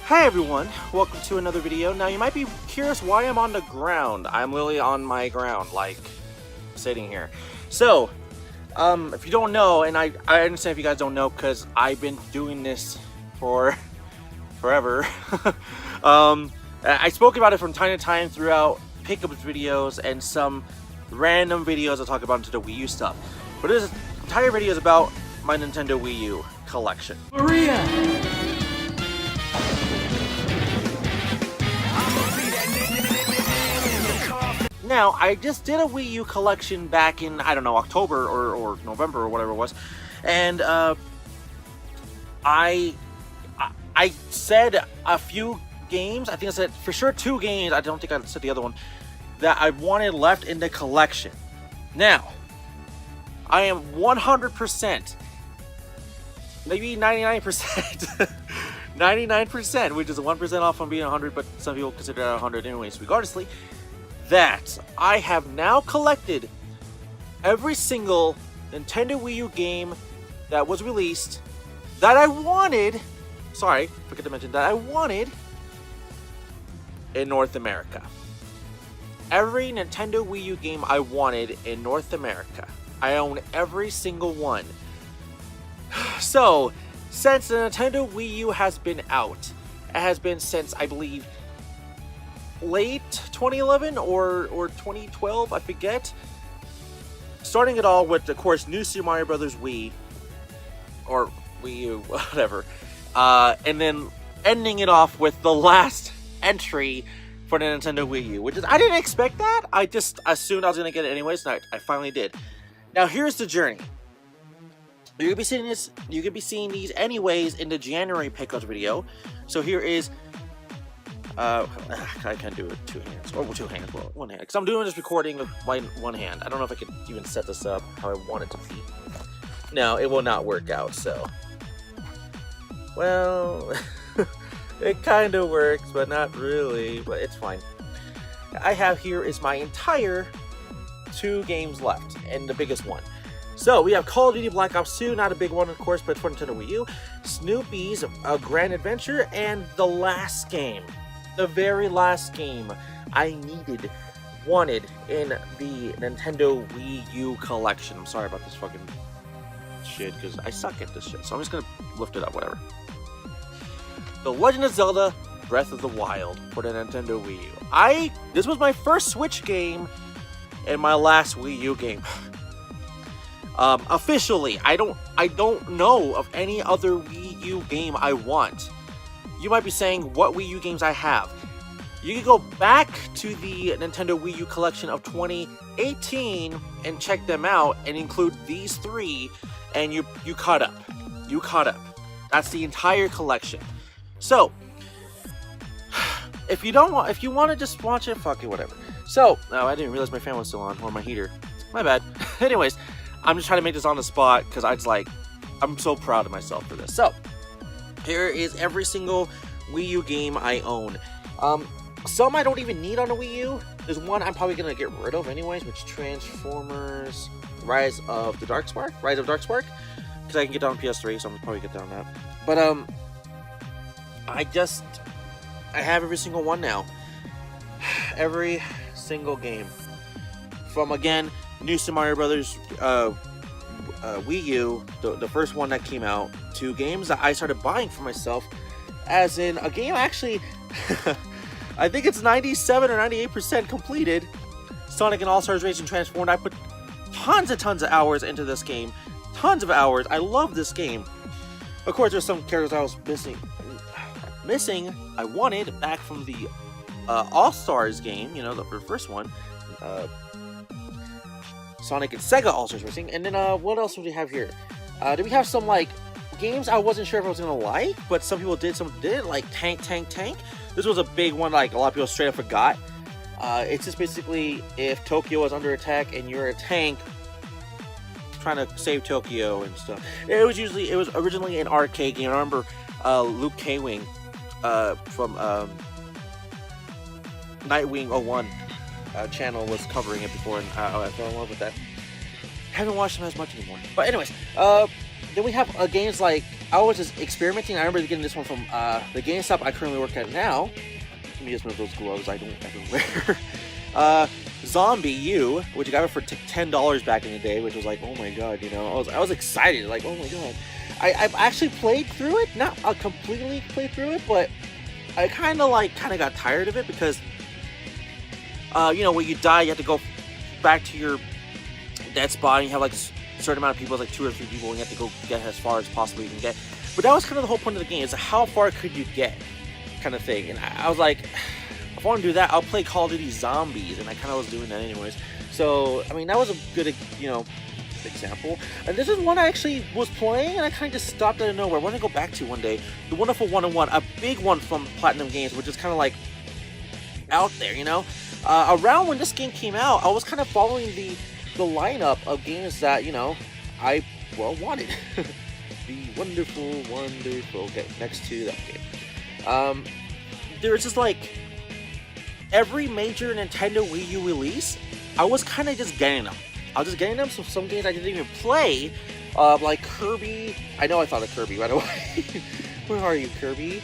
Hi everyone, welcome to another video. Now you might be curious why I'm on the ground. I'm literally on my ground, like sitting here. So, if you don't know, and I understand if you guys don't know because I've been doing this for forever. I spoke about it from time to time throughout pickups videos and some random videos I talk about into the Wii U stuff. But this entire video is about my Nintendo Wii U collection. Maria! Now, I just did a Wii U collection back in, I don't know, October or November or whatever it was, and I said a few games, I think I said for sure 2 games, I don't think I said the other one, that I wanted left in the collection. Now, I am 100%, maybe 99%, 99%, which is 1% off from being 100, but some people consider that 100 anyways, regardlessly, that I have now collected every single Nintendo Wii U game that was released that I wanted, sorry, forget to mention, that I wanted in North America. Every Nintendo Wii U game I wanted in North America. I own every single one. So, since the Nintendo Wii U has been out, it has been since, I believe, late 2011 or 2012, I forget. Starting it all with, of course, New Super Mario Bros. Wii, or Wii U, whatever. And then ending it off with the last entry for the Nintendo Wii U, which is, I didn't expect that. I just assumed I was going to get it anyways, and I finally did. Now, here's the journey. You're going to be seeing this, you're going to be seeing these anyways in the January pickups video. So here is I can't do it with 2 hands, or with 2 hands, well, 1 hand, because I'm doing this recording with my 1 hand. I don't know if I could even set this up how I want it to be. No, it will not work out, so. Well, it kind of works, but not really, but it's fine. I have here is my entire 2 games left, and the biggest one. So, we have Call of Duty Black Ops 2, not a big one, of course, but for Nintendo Wii U, Snoopy's A Grand Adventure, and the last game. The very last game I wanted in the Nintendo Wii U collection. I'm sorry about this fucking shit, because I suck at this shit, so I'm just gonna lift it up, whatever. The Legend of Zelda Breath of the Wild for the Nintendo Wii U. This was my first Switch game and my last Wii U game. Officially, I don't know of any other Wii U game I want. You might be saying what Wii U games I have. You can go back to the Nintendo Wii U collection of 2018 and check them out and include these 3, and you caught up. You caught up. That's the entire collection. So, if you want to just watch it, fuck it, whatever. So, I didn't realize my fan was still on, or my heater. My bad. Anyways, I'm just trying to make this on the spot because I'm so proud of myself for this. So, here is every single Wii U game I own. Some I don't even need on a Wii U. There's one I'm probably going to get rid of anyways, which is Transformers Rise of Dark Spark. Because I can get that on PS3, so I'm going to probably get that on that. But, I have every single one now. Every single game. From, again, New Super Mario Bros. Wii U, the first one that came out, to games that I started buying for myself, as in a game actually, I think it's 97 or 98% completed, Sonic and All-Stars Racing Transformed. I put tons of hours into this game, tons of hours. I love this game. Of course, there's some characters I was missing. I wanted back from the All-Stars game, you know, the first one. Sonic and Sega All-Stars Racing. And then, what else do we have here? Do we have some, like, games I wasn't sure if I was gonna like, but some people did, some didn't, like Tank. This was a big one, like, a lot of people straight up forgot. It's just basically if Tokyo was under attack and you're a tank trying to save Tokyo and stuff. It was originally an arcade game. I remember Luke K-Wing from Nightwing 01 channel was covering it before, and I fell in love with that. Haven't watched them as much anymore. But anyways, then we have games like I was just experimenting. I remember getting this one from the GameStop I currently work at now. Let me just move those gloves I don't ever wear. Zombie U, which I got it for $10 back in the day, which was like, oh my god, you know, I was excited, like, oh my god. I've actually played through it, not completely played through it, but I kind of got tired of it because, you know, when you die, you have to go back to your dead spot, and you have like a certain amount of people, like 2 or 3 people, and you have to go get as far as possible you can get. But that was kind of the whole point of the game, is how far could you get, kind of thing. And I was like, if I want to do that, I'll play Call of Duty Zombies, and I kind of was doing that anyways. So, I mean, that was a good, you know, example. And this is one I actually was playing, and I kind of just stopped out of nowhere. I want to go back to one day. The Wonderful 101, a big one from Platinum Games, which is kind of like out there, you know. Around when this game came out, I was kind of following the lineup of games that, you know, I wanted. The wonderful. Okay, next to that game. There was just like every major Nintendo Wii U release, I was kind of just getting them. I was just getting them. So some games I didn't even play, like Kirby. I know I thought of Kirby right away. Where are you, Kirby?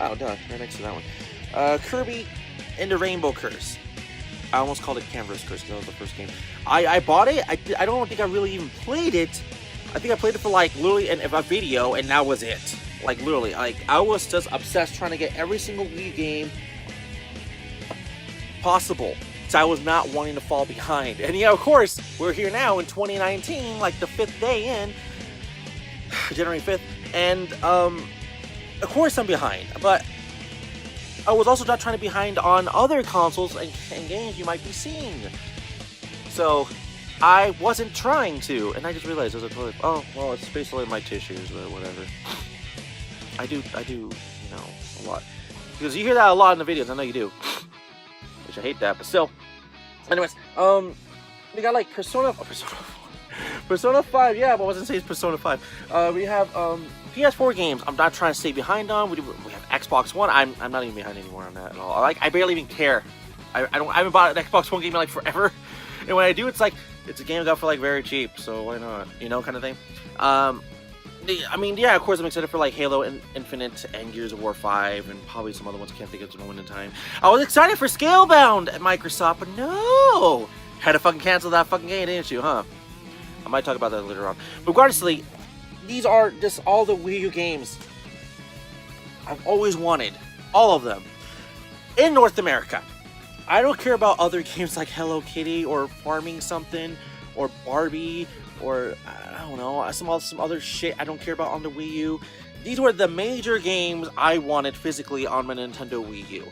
Oh, duh, right next to that one. Kirby and the Rainbow Curse. I almost called it Canvas Curse because that was the first game. I bought it. I don't think I really even played it. I think I played it for like literally a video, and that was it. Like literally, like I was just obsessed trying to get every single Wii game possible. So I was not wanting to fall behind. And yeah, of course, we're here now in 2019, like the 5th day in, January 5th, and of course I'm behind. But I was also not trying to be behind on other consoles and games you might be seeing. So I wasn't trying to, and I just realized there's a toilet. Oh, well, it's basically my tissues or whatever. I do, you know, a lot. Because you hear that a lot in the videos, I know you do. Which I hate that, but still. Anyways, we got like Persona 5, yeah, but I wasn't saying Persona 5. We have PS4 games I'm not trying to stay behind on. We have Xbox One. I'm not even behind anymore on that at all. I barely even care. I haven't bought an Xbox One game in like forever. And when I do, it's like it's a game I got for like very cheap, so why not? You know, kind of thing. I mean, yeah, of course I'm excited for like Halo Infinite and Gears of War 5 and probably some other ones I can't think of at the moment in time. I was excited for Scalebound at Microsoft, but no! Had to fucking cancel that fucking game, didn't you, huh? I might talk about that later on. But regardlessly, these are just all the Wii U games I've always wanted. All of them. In North America. I don't care about other games like Hello Kitty or Farming Something or Barbie or I don't know, some other shit I don't care about on the Wii U. These were the major games I wanted physically on my Nintendo Wii U.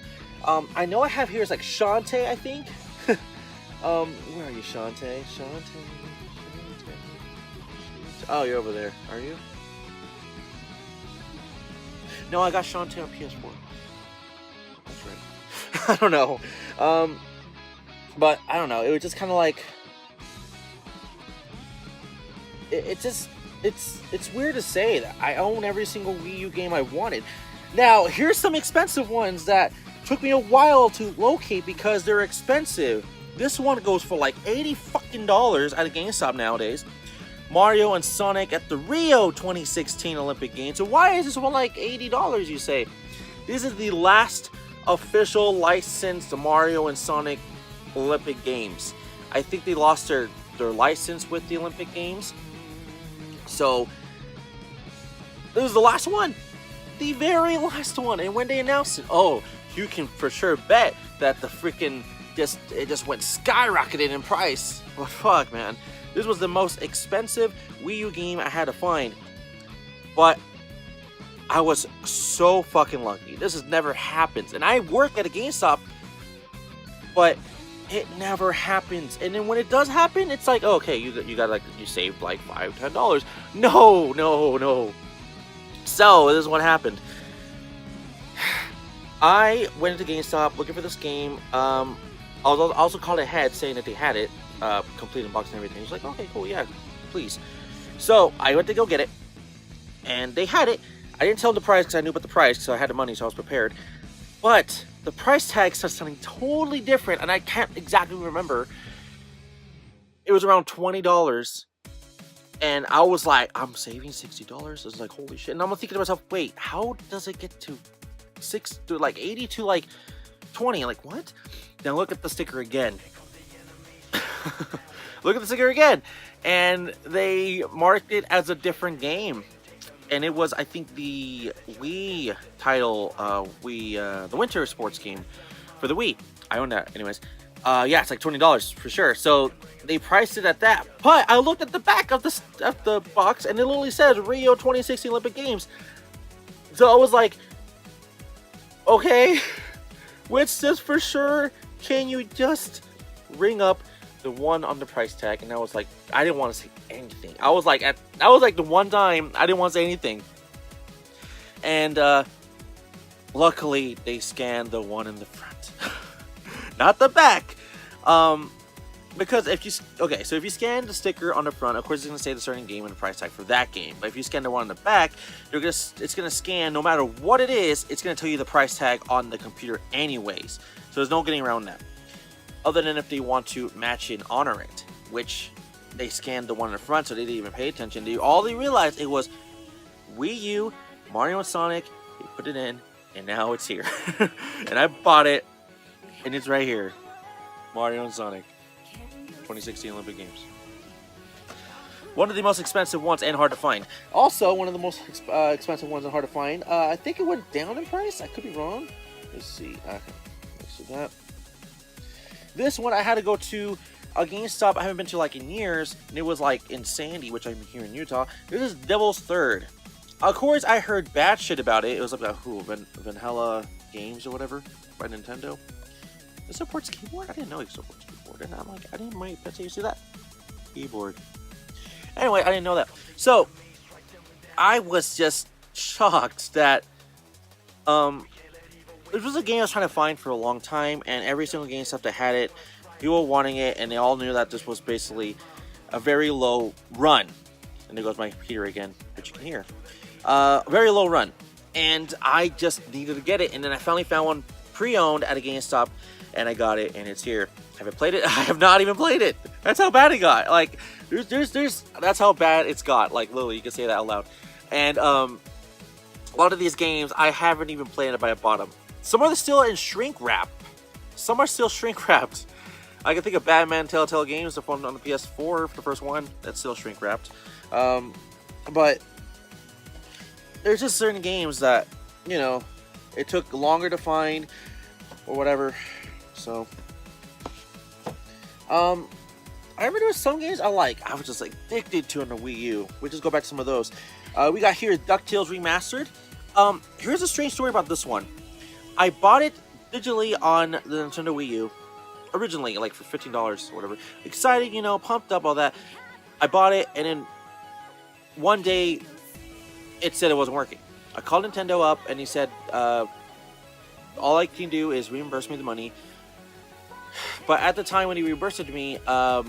I know I have here is like Shantae, I think. Where are you, Shantae? Shantae. Oh, you're over there. Are you? No, I got Shantae on PS4. That's right. I don't know. But I don't know. It was just kind of like it's weird to say that I own every single Wii U game I wanted. Now, here's some expensive ones that took me a while to locate because they're expensive. This one goes for like $80 fucking at a GameStop nowadays. Mario and Sonic at the Rio 2016 Olympic Games. So why is this one like $80, you say? This is the last official licensed Mario and Sonic Olympic Games. I think they lost their license with the Olympic Games. So, this was the last one. The very last one. And when they announced it, oh, you can for sure bet that the freaking it just went skyrocketed in price. Well, fuck, man. This was the most expensive Wii U game I had to find. But I was so fucking lucky. This has never happened. And I work at a GameStop, but it never happens. And then when it does happen, it's like, okay, you got like, you saved like $5-10. No. So this is what happened. I went into GameStop looking for this game. I also called ahead saying that they had it, complete in box and everything. It's like, okay, cool, yeah, please. So I went to go get it, and they had it. I didn't tell them the price because I knew about the price, so I had the money, so I was prepared. But the price tag said something totally different, and I can't exactly remember. It was around $20 And I was like, I'm saving $60. I was like, holy shit. And I'm thinking to myself, wait, how does it get to 80 to like 20? Like, what? Then look at the sticker again. Look at the sticker again. And they marked it as a different game. And it was, I think, the Wii title, the Winter Sports game for the Wii. I own that, anyways. Yeah, it's like $20 for sure. So they priced it at that. But I looked at the back of the box, and it literally says Rio 2016 Olympic Games. So I was like, okay, which just for sure, can you just ring up the one on the price tag? And I was like, I didn't want to say anything. I was like the one time I didn't want to say anything. And luckily they scanned the one in the front, not the back. Because if you scan the sticker on the front, of course it's gonna say the certain game and the price tag for that game. But if you scan the one on the back, it's gonna scan no matter what it is. It's gonna tell you the price tag on the computer anyways. So there's no getting around that. Other than if they want to match and honor it, which they scanned the one in the front, so they didn't even pay attention. All they realized it was Wii U, Mario and Sonic. They put it in, and now it's here. And I bought it, and it's right here. Mario and Sonic 2016 Olympic Games. One of the most expensive ones and hard to find. Also, one of the most expensive ones and hard to find. I think it went down in price. I could be wrong. Let's see. Let's see that. This one I had to go to a GameStop I haven't been to like in years, and it was like in Sandy, which I'm here in Utah. This is Devil's Third. Of course, I heard bad shit about it. It was about Vanilla Games or whatever by Nintendo. It supports keyboard? I didn't know it supports keyboard. And I'm like, I didn't might bet you see that keyboard. Anyway, I didn't know that. So I was just shocked that this was a game I was trying to find for a long time, and every single GameStop that had it, people were wanting it, and they all knew that this was basically a very low run. And there goes my computer again, which you can hear. Very low run. And I just needed to get it, and then I finally found one pre-owned at a GameStop, and I got it, and it's here. Have I played it? I have not even played it. That's how bad it got. Like, that's how bad it's got. Like, literally, you can say that out loud. And a lot of these games, I haven't even played it, but I bought them. Some are still in shrink wrap. Some are still shrink wrapped. I can think of Batman Telltale Games, the one on the PS4, the first one, that's still shrink wrapped. But there's just certain games that, you know, it took longer to find or whatever. So, I remember there was some games I was just like addicted to on the Wii U. We just go back to some of those. We got here DuckTales Remastered. Here's a strange story about this one. I bought it digitally on the Nintendo Wii U originally, like for $15 or whatever. Excited, you know, pumped up, all that. I bought it, and then one day it said it wasn't working. I called Nintendo up, and he said, all I can do is reimburse me the money. But at the time when he reimbursed me, the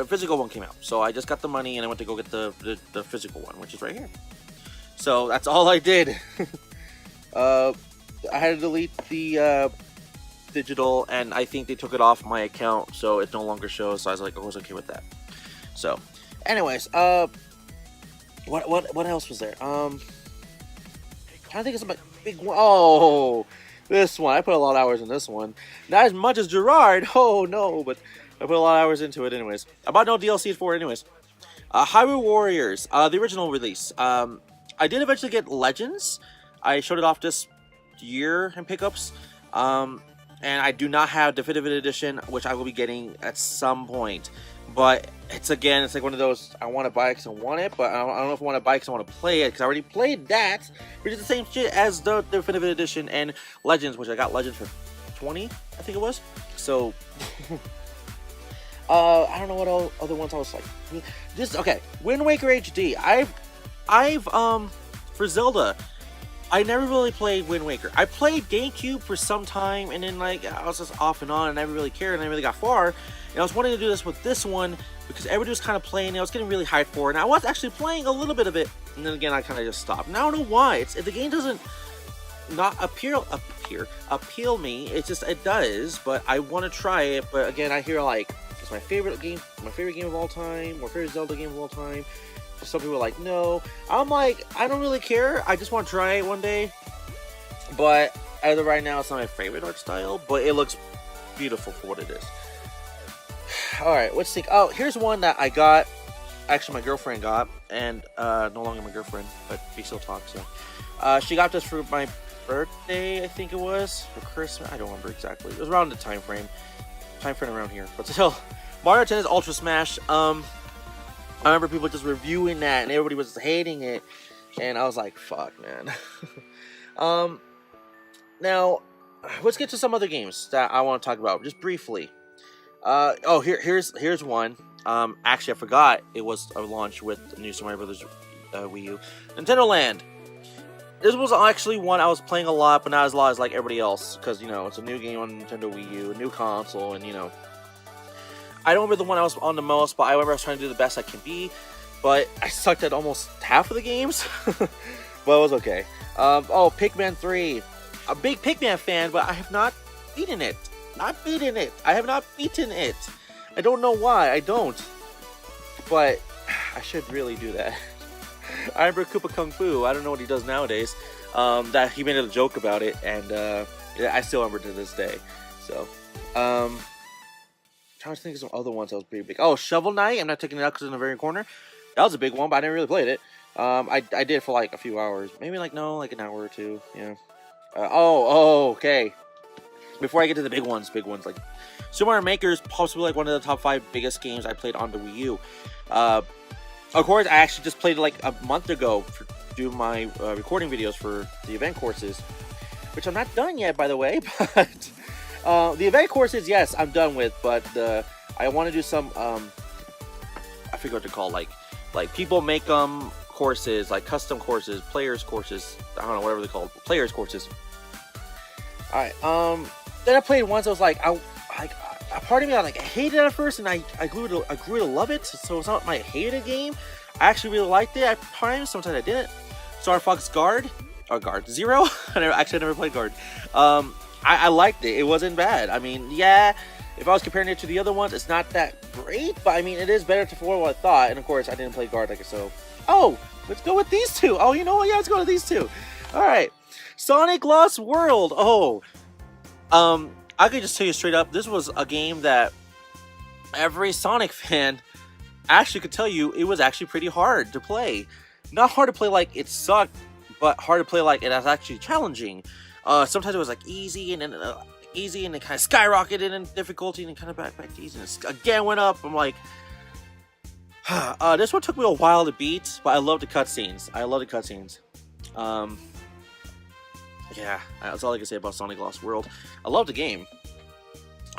physical one came out. So I just got the money, and I went to go get the physical one, which is right here. So that's all I did. I had to delete the digital, and I think they took it off my account, so it no longer shows. So I was like, I was okay with that. So, anyways, what else was there? Trying to think of some big one. Oh, this one. I put a lot of hours in this one. Not as much as Gerard. Oh no, but I put a lot of hours into it anyways. I bought no DLC for it anyways. Hyrule Warriors, the original release. I did eventually get Legends. I showed it off this year in pickups. And I do not have Definitive Edition, which I will be getting at some point. But it's like one of those, I want to buy it because I want it, but I don't know if I want to buy it because I want to play it, because I already played that, which is the same shit as the Definitive Edition and Legends, which I got Legends for $20, I think it was. So, I don't know what other ones I was like. Okay, Wind Waker HD. For Zelda, I never really played Wind Waker. I played GameCube for some time, and then like I was just off and on, and I never really cared, and I never really got far. And I was wanting to do this with this one because everybody was kind of playing, and I was getting really hyped for it. And I was actually playing a little bit of it, and then again I kind of just stopped. And I don't know why. The game doesn't not appeal me. It's just it does, but I want to try it. But again, I hear like, my favorite game of all time, or favorite Zelda game of all time. Some people are like, no. I'm like, I don't really care. I just want to try it one day. But as of right now, it's not my favorite art style, but it looks beautiful for what it is. Alright, let's think. Oh, here's one that I got. Actually, my girlfriend got, and no longer my girlfriend, but we still talk, so. She got this for my birthday, I think it was, or Christmas. I don't remember exactly. It was around the time frame around here. But still, Mario Tennis Ultra Smash. I remember people just reviewing that, and everybody was hating it, and I was like, fuck, man. Now, let's get to some other games that I want to talk about, just briefly. Here's one. Actually, I forgot it was a launch with the new Super Mario Brothers Wii U. Nintendo Land. This was actually one I was playing a lot, but not as lot as like everybody else, because, you know, it's a new game on Nintendo Wii U, a new console, and, you know, I don't remember the one I was on the most, but I remember I was trying to do the best I can be, but I sucked at almost half of the games, but it was okay. Pikmin 3. A big Pikmin fan, but I have not beaten it. I have not beaten it. I don't know why. I don't. But I should really do that. I remember Koopa Kung Fu. I don't know what he does nowadays. That he made a joke about it, and yeah, I still remember to this day. So, I'm trying to think of some other ones that was pretty big. Oh, Shovel Knight. I'm not taking it out because it's in the very corner. That was a big one, but I didn't really play it. I did it for like a few hours. Maybe like like an hour or two. Yeah. Okay. Before I get to the big ones like Super Mario Maker is possibly like one of the top 5 biggest games I played on the Wii U. Of course, I actually just played it like a month ago for doing my recording videos for the event courses, which I'm not done yet, by the way. But the event courses, yes, I'm done with. But I want to do some I forget what they're called, like people make courses, like custom courses, players courses. I don't know, whatever they're called, players courses. All right. Then I played once. I was like, a part of me, I hated it at first, and I grew to love it. So it's not my hated game. I actually really liked it at times. Sometimes I didn't. Star Fox Guard Zero. I never played Guard. I liked it. It wasn't bad. I mean, yeah. If I was comparing it to the other ones, it's not that great, but I mean, it is better for what I thought. And of course, I didn't play Guard so. Oh, let's go with these two. Oh, you know what? Yeah, let's go with these two. All right. Sonic Lost World. Oh. I could just tell you straight up, this was a game that every Sonic fan actually could tell you it was actually pretty hard to play. Not hard to play like it sucked, but hard to play like it was actually challenging. Sometimes it was like easy, and then it kind of skyrocketed in difficulty, and then kind of back to easy, and it again went up. I'm like, this one took me a while to beat, but I love the cutscenes. Yeah, that's all I can say about Sonic Lost World. I love the game.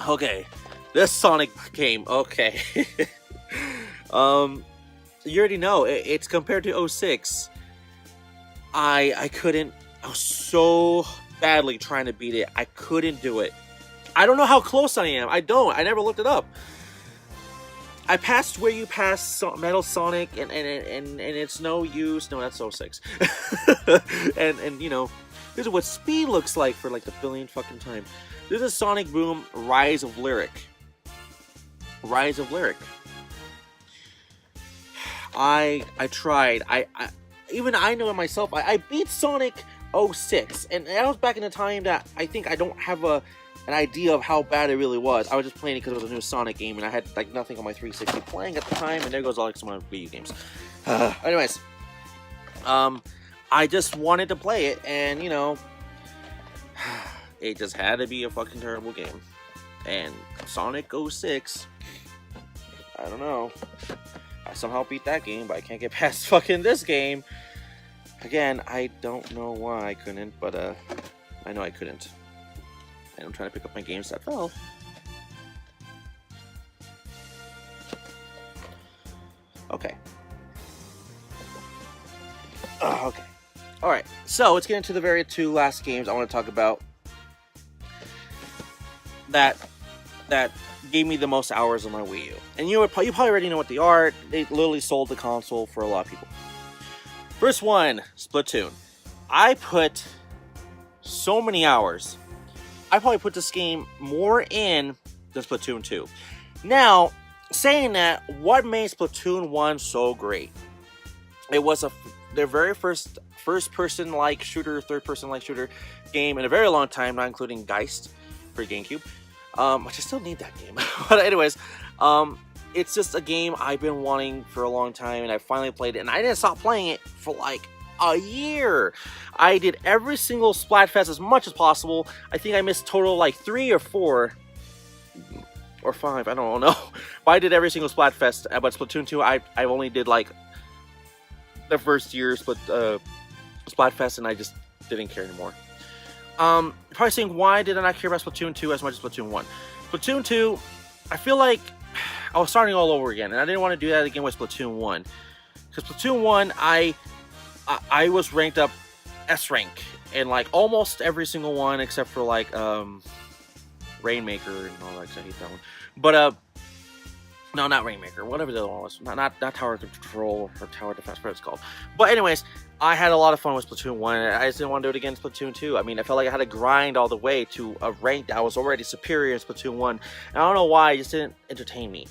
Okay, this Sonic game. Okay, you already know it's compared to 06. I couldn't. I was so badly trying to beat it. I couldn't do it. I don't know how close I am. I never looked it up. I passed where you pass Metal Sonic, and it's no use. No, that's 06. and you know. This is what speed looks like for like the billionth fucking time. This is Sonic Boom Rise of Lyric. I tried. Even I know it myself. I beat Sonic 06, and that was back in the time that I think I don't have an idea of how bad it really was. I was just playing it because it was a new Sonic game, and I had like nothing on my 360 playing at the time, and there goes all like some of my Wii U games. Anyways, I just wanted to play it, and, you know, it just had to be a fucking terrible game. And Sonic 06, I don't know. I somehow beat that game, but I can't get past fucking this game. Again, I don't know why I couldn't, but I know I couldn't. And I'm trying to pick up my games that fell. Okay. Okay. Alright, so let's get into the very two last games I want to talk about that gave me the most hours on my Wii U. And you probably already know what they are. They literally sold the console for a lot of people. First one, Splatoon. I put so many hours. I probably put this game more in than Splatoon 2. Now, saying that, what made Splatoon 1 so great? It was their very first person like shooter, third person like shooter game in a very long time, not including Geist for GameCube. Which I still need that game. But anyways, it's just a game I've been wanting for a long time, and I finally played it, and I didn't stop playing it for like a year. I did every single Splatfest as much as possible. I think I missed total like 3 or 4 or 5, I don't know. But I did every single Splatfest. But Splatoon 2, I only did like the first year Splatfest, and I just didn't care anymore. You're probably saying, why did I not care about Splatoon 2 as much as Splatoon 1? Splatoon 2, I feel like I was starting all over again, and I didn't want to do that again with Splatoon 1. Because Splatoon 1, I was ranked up S rank in like almost every single one except for like Rainmaker and all that, 'cause I hate that one. But no, not Rainmaker, whatever the other one was. Not Tower Control or Tower Defense, whatever it's called. But anyways, I had a lot of fun with Splatoon 1, and I just didn't want to do it again in Splatoon 2. I mean, I felt like I had to grind all the way to a rank that was already superior in Splatoon 1. And I don't know why, it just didn't entertain me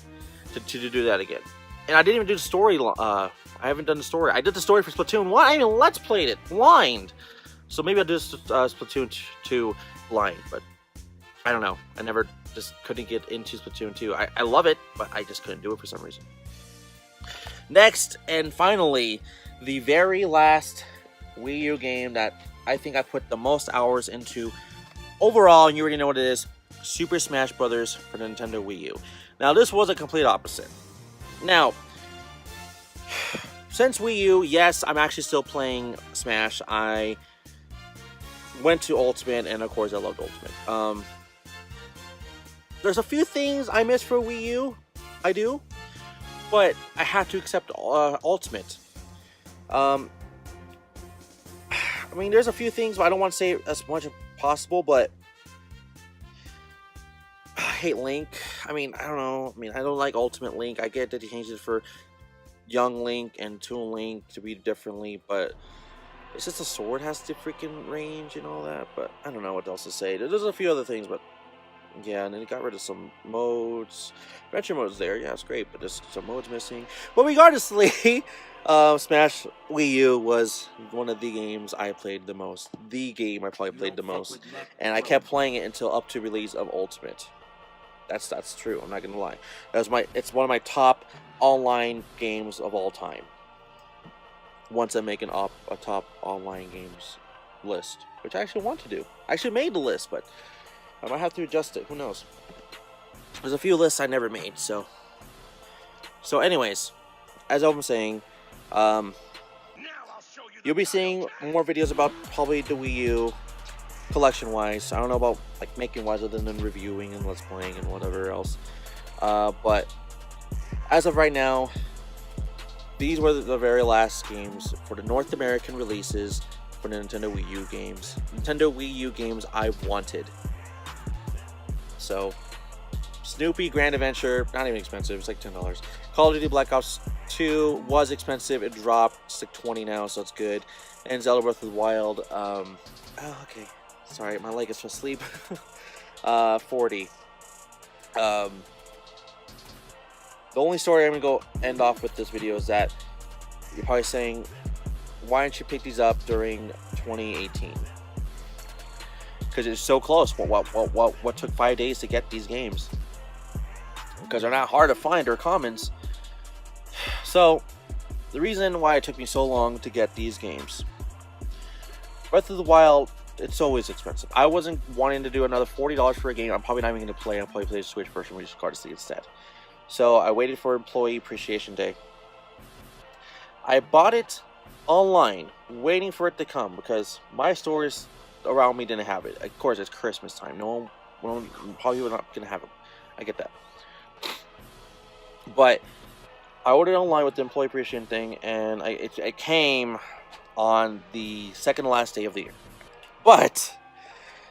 to do that again. And I didn't even do the story. I haven't done the story. I did the story for Splatoon 1. I even Let's Played it blind. So maybe I'll do Splatoon 2 blind, but I don't know. I never just couldn't get into Splatoon 2. I love it, but I just couldn't do it for some reason. Next, and finally, the very last Wii U game that I think I put the most hours into overall, and you already know what it is, Super Smash Bros. For Nintendo Wii U. Now, this was a complete opposite. Now, since Wii U, yes, I'm actually still playing Smash. I went to Ultimate, and of course, I loved Ultimate. There's a few things I miss for Wii U. I do. But I have to accept Ultimate. I mean, there's a few things, but I don't want to say as much as possible, but I hate Link. I mean, I don't know. I mean, I don't like Ultimate Link. I get that he changed it for Young Link and Toon Link to be differently, but it's just the sword has the freaking range and all that, but I don't know what else to say. There's a few other things, but yeah, and then it got rid of some modes. Adventure mode's there, yeah, it's great, but there's some modes missing. But regardlessly, Smash Wii U was one of the games I played the most. The game I probably played the most. And I kept playing it until up to release of Ultimate. That's true, I'm not gonna lie. It's one of my top online games of all time. Once I make a top online games list, which I actually want to do. I actually made the list, but I might have to adjust it. Who knows? There's a few lists I never made. So anyways, as I was saying, you'll be seeing more videos about probably the Wii U collection-wise. I don't know about like making-wise other than reviewing and let's playing and whatever else. But as of right now, these were the very last games for the North American releases for the Nintendo Wii U games. Nintendo Wii U games I wanted. So, Snoopy Grand Adventure, not even expensive, it's like $10. Call of Duty Black Ops 2 was expensive, it dropped, it's like $20 now, so it's good. And Zelda Breath of the Wild, oh, okay, sorry, my leg is for sleep. $40. The only story I'm gonna go end off with this video is that you're probably saying, why didn't you pick these up during 2018? Because it's so close. What took 5 days to get these games? Because they're not hard to find or commons. So, the reason why it took me so long to get these games. Breath of the Wild, it's always expensive. I wasn't wanting to do another $40 for a game I'm probably not even going to play. I'll probably play the Switch version with Cardistry instead. So, I waited for Employee Appreciation Day. I bought it online, waiting for it to come, because my stores around me didn't have it. Of course, it's Christmas time. No one probably not gonna have it. I get that. But I ordered online with the employee appreciation thing, and it came on the second to last day of the year. But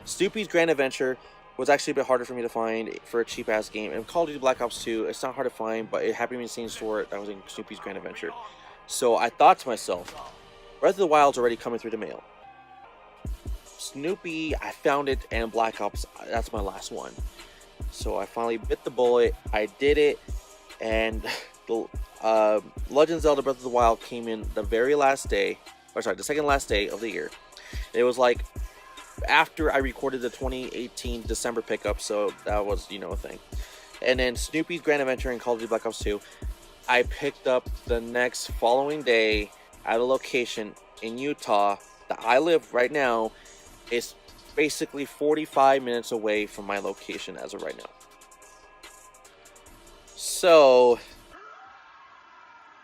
Snoopy's Grand Adventure was actually a bit harder for me to find for a cheap ass game. And Call of Duty Black Ops 2, it's not hard to find, but it happened to be in the same store that was in Snoopy's Grand Adventure. So I thought to myself, Breath of the Wild's already coming through the mail. Snoopy, I found it, and Black Ops, that's my last one. So I finally bit the bullet. I did it. and the Legend of Zelda Breath of the Wild came in the very last day, or sorry, the second last day of the year. It was like after I recorded the 2018 December pickup, so that was, you know, a thing. And then Snoopy's Grand Adventure and Call of Duty Black Ops 2, I picked up the next following day at a location in Utah that I live right now. Is basically 45 minutes away from my location as of right now. So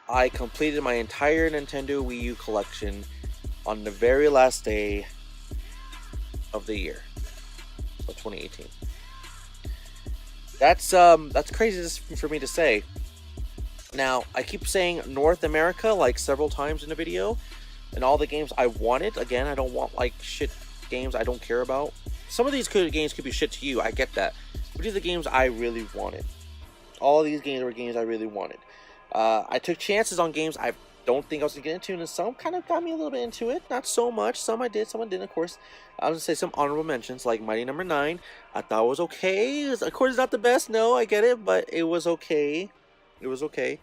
I completed my entire Nintendo Wii U collection on the very last day of the year of 2018. That's crazy for me to say. Now, I keep saying North America like several times in the video, and all the games I wanted. Again, I don't want like shit games I don't care about. Some of these games could be shit to you, I get that. But these are the games I really wanted. All of these games were games I really wanted. I took chances on games I don't think I was going to get into, and some kind of got me a little bit into it. Not so much. Some I did, some I didn't, of course. I was going to say some honorable mentions, like Mighty Number 9. I thought it was okay. Of course, it's not the best. No, I get it, but it was okay. It was okay.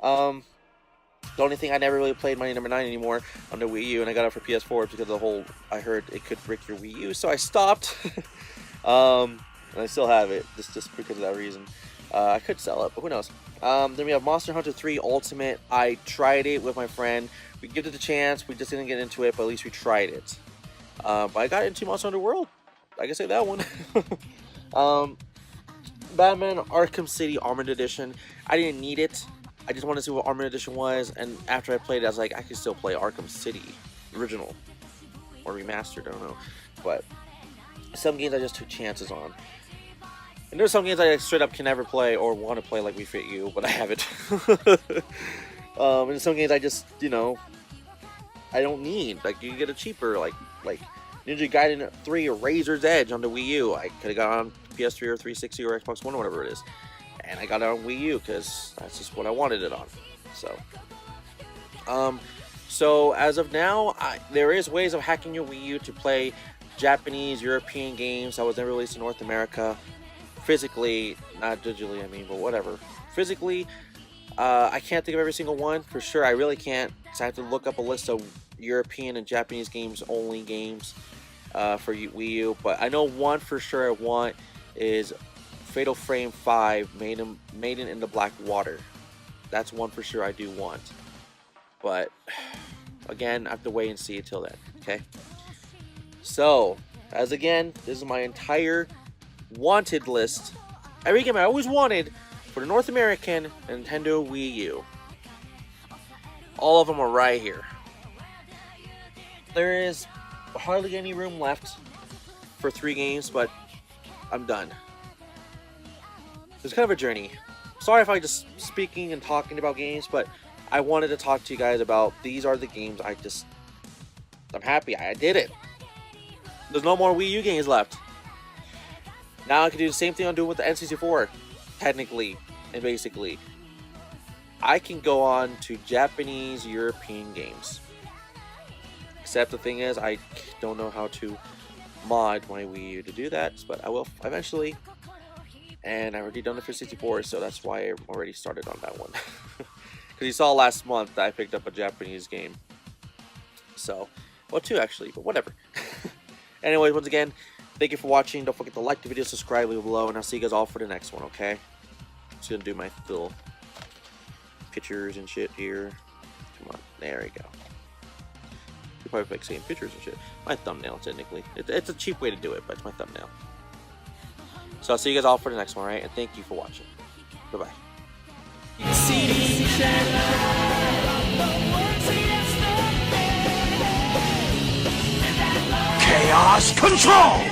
The only thing I never really played Mighty Number 9 anymore on the Wii U, and I got it for PS4 because of the whole, I heard it could brick your Wii U, so I stopped. And I still have it, just because of that reason. I could sell it, but who knows. Then we have Monster Hunter 3 Ultimate. I tried it with my friend. We gave it a chance. We just didn't get into it, but at least we tried it. But I got into Monster Hunter World. I can say that one. Batman Arkham City Armored Edition. I didn't need it. I just wanted to see what Armored Edition was, and after I played it, I was like, I can still play Arkham City original or remastered. I don't know, but some games I just took chances on. And there's some games I straight up can never play or want to play, like We Fit You, but I haven't. And some games I just, you know, I don't need. Like, you can get it cheaper, like Ninja Gaiden 3 or Razor's Edge on the Wii U. I could have got on PS3 or 360 or Xbox One or whatever it is. And I got it on Wii U because that's just what I wanted it on. So as of now, there is ways of hacking your Wii U to play Japanese, European games that was never released in North America. Physically, not digitally, I mean, but whatever. Physically, I can't think of every single one for sure. I really can't. So I have to look up a list of European and Japanese games only games for Wii U. But I know one for sure I want is Fatal Frame 5, Maiden in the Black Water. That's one for sure I do want. But again, I have to wait and see until then. Okay. So, as again, this is my entire wanted list. Every game I always wanted for the North American Nintendo Wii U. All of them are right here. There is hardly any room left for 3 games, but I'm done. It's kind of a journey. Sorry if I just speaking and talking about games, but I wanted to talk to you guys about these are the games I'm happy I did it. There's no more Wii U games left. Now I can do the same thing I'm doing with the N64, technically and basically. I can go on to Japanese, European games. Except the thing is, I don't know how to mod my Wii U to do that, but I will eventually. And I already done it for 64, so that's why I already started on that one. Because you saw last month that I picked up a Japanese game. So, well, 2 actually, but whatever. Anyways, once again, thank you for watching. Don't forget to like the video, subscribe, leave below, and I'll see you guys all for the next one, okay? Just gonna do my little pictures and shit here. Come on, there we go. You're probably like saying pictures and shit. My thumbnail, technically. It's a cheap way to do it, but it's my thumbnail. So I'll see you guys all for the next one, right? And thank you for watching. Bye-bye. Chaos Control!